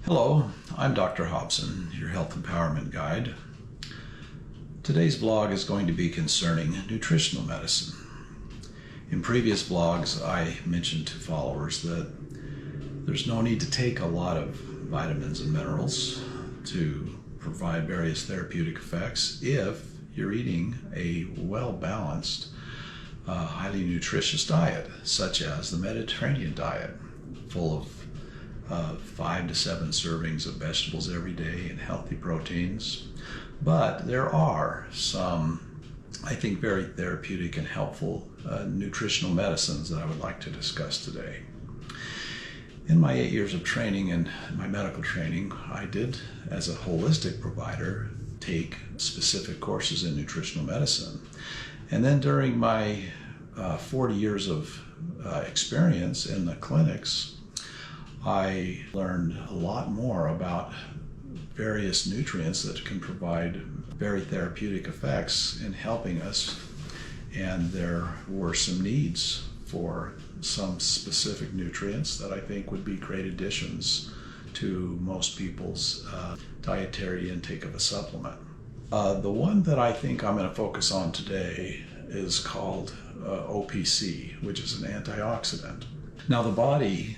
Hello, I'm Dr. Hobson, your health empowerment guide. Today's vlog is going to be concerning nutritional medicine. In previous vlogs, I mentioned to followers that there's no need to take a lot of vitamins and minerals to provide various therapeutic effects if you're eating a well-balanced, highly nutritious diet, such as the Mediterranean diet, full of 5 to 7 servings of vegetables every day and healthy proteins. But there are some, I think, very therapeutic and helpful nutritional medicines that I would like to discuss today. In my 8 years of training and my medical training, I did, as a holistic provider, take specific courses in nutritional medicine. And then during my 40 years of experience in the clinics, I learned a lot more about various nutrients that can provide very therapeutic effects in helping us. And there were some needs for some specific nutrients that I think would be great additions to most people's dietary intake of a supplement. The one that I think I'm going to focus on today is called OPC, which is an antioxidant. Now, the body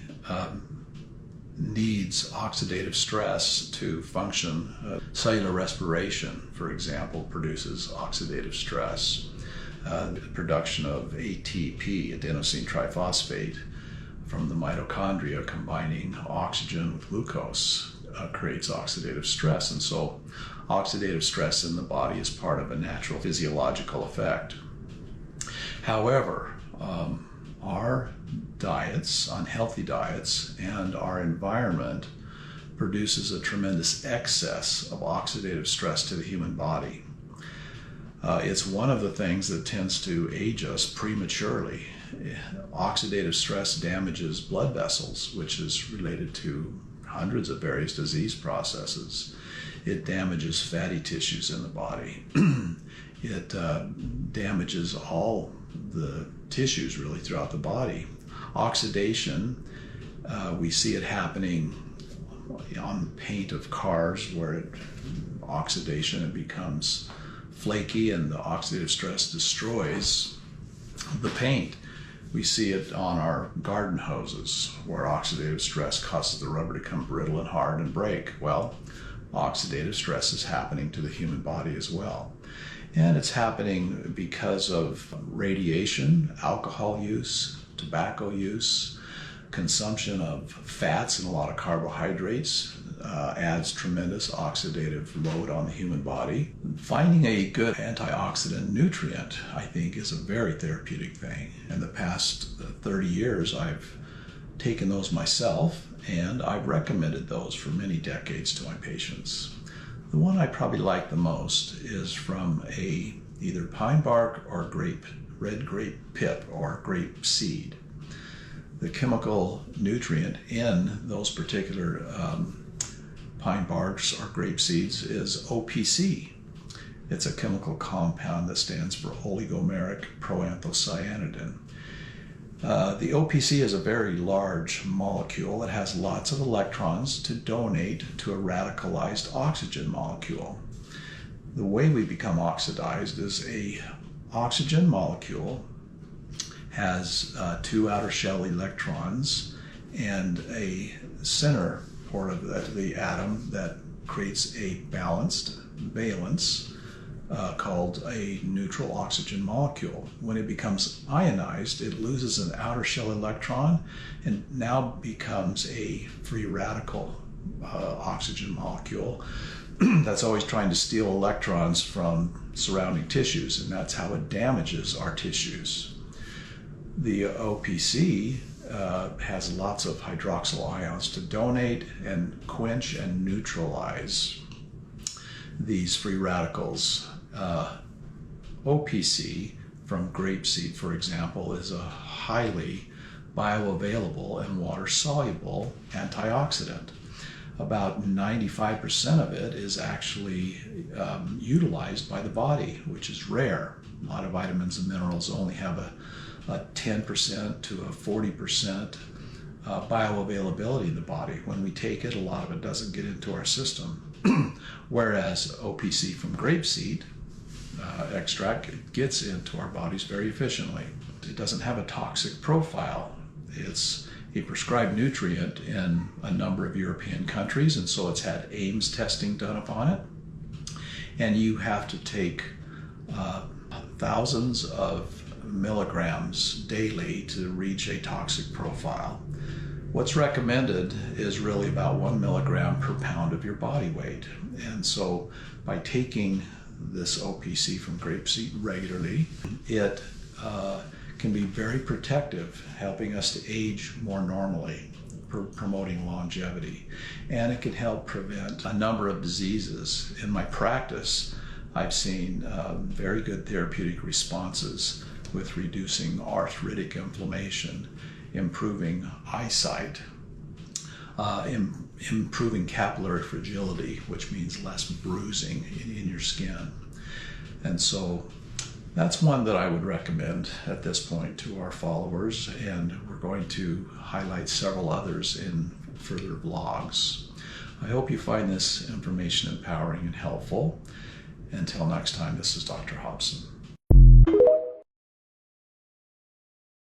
needs oxidative stress to function. Cellular respiration, for example, produces oxidative stress. The production of ATP, adenosine triphosphate, from the mitochondria combining oxygen with glucose creates oxidative stress. And so oxidative stress in the body is part of a natural physiological effect. However, our diets, unhealthy diets, and our environment produces a tremendous excess of oxidative stress to the human body. It's one of the things that tends to age us prematurely. Oxidative stress damages blood vessels, which is related to hundreds of various disease processes. It damages fatty tissues in the body. It damages all the tissues really throughout the body. Oxidation, we see it happening on the paint of cars, where oxidation, it becomes flaky and the oxidative stress destroys the paint. We see it on our garden hoses, where oxidative stress causes the rubber to become brittle and hard and break. Well, oxidative stress is happening to the human body as well. And it's happening because of radiation, alcohol use, tobacco use, consumption of fats and a lot of carbohydrates adds tremendous oxidative load on the human body. Finding a good antioxidant nutrient, I think, is a very therapeutic thing. In the past 30 years, I've taken those myself, and I've recommended those for many decades to my patients. The one I probably like the most is from either pine bark or red grape pip or grape seed. The chemical nutrient in those particular pine barks or grape seeds is OPC. It's a chemical compound that stands for oligomeric proanthocyanidin. The OPC is a very large molecule. It has lots of electrons to donate to a radicalized oxygen molecule. The way we become oxidized is a oxygen molecule has 2 outer shell electrons and a center port of the atom that creates a balanced valence called a neutral oxygen molecule. When it becomes ionized, it loses an outer shell electron and now becomes a free radical oxygen molecule that's always trying to steal electrons from surrounding tissues, and that's how it damages our tissues. The OPC has lots of hydroxyl ions to donate and quench and neutralize these free radicals. OPC from grapeseed, for example, is a highly bioavailable and water-soluble antioxidant. About 95% of it is actually utilized by the body, which is rare. A lot of vitamins and minerals only have a 10% to a 40% bioavailability in the body. When we take it, a lot of it doesn't get into our system. Whereas OPC from grapeseed extract gets into our bodies very efficiently. It doesn't have a toxic profile. It's a prescribed nutrient in a number of European countries, and so it's had AIMS testing done upon it. And you have to take thousands of milligrams daily to reach a toxic profile. What's recommended is really about 1 milligram per pound of your body weight. And so by taking this OPC from grapeseed regularly, it can be very protective, helping us to age more normally, promoting longevity. And it can help prevent a number of diseases. In my practice, I've seen very good therapeutic responses with reducing arthritic inflammation, improving eyesight, improving capillary fragility, which means less bruising in your skin. And so that's one that I would recommend at this point to our followers, and we're going to highlight several others in further vlogs. I hope you find this information empowering and helpful. Until next time, this is Dr. Hobson.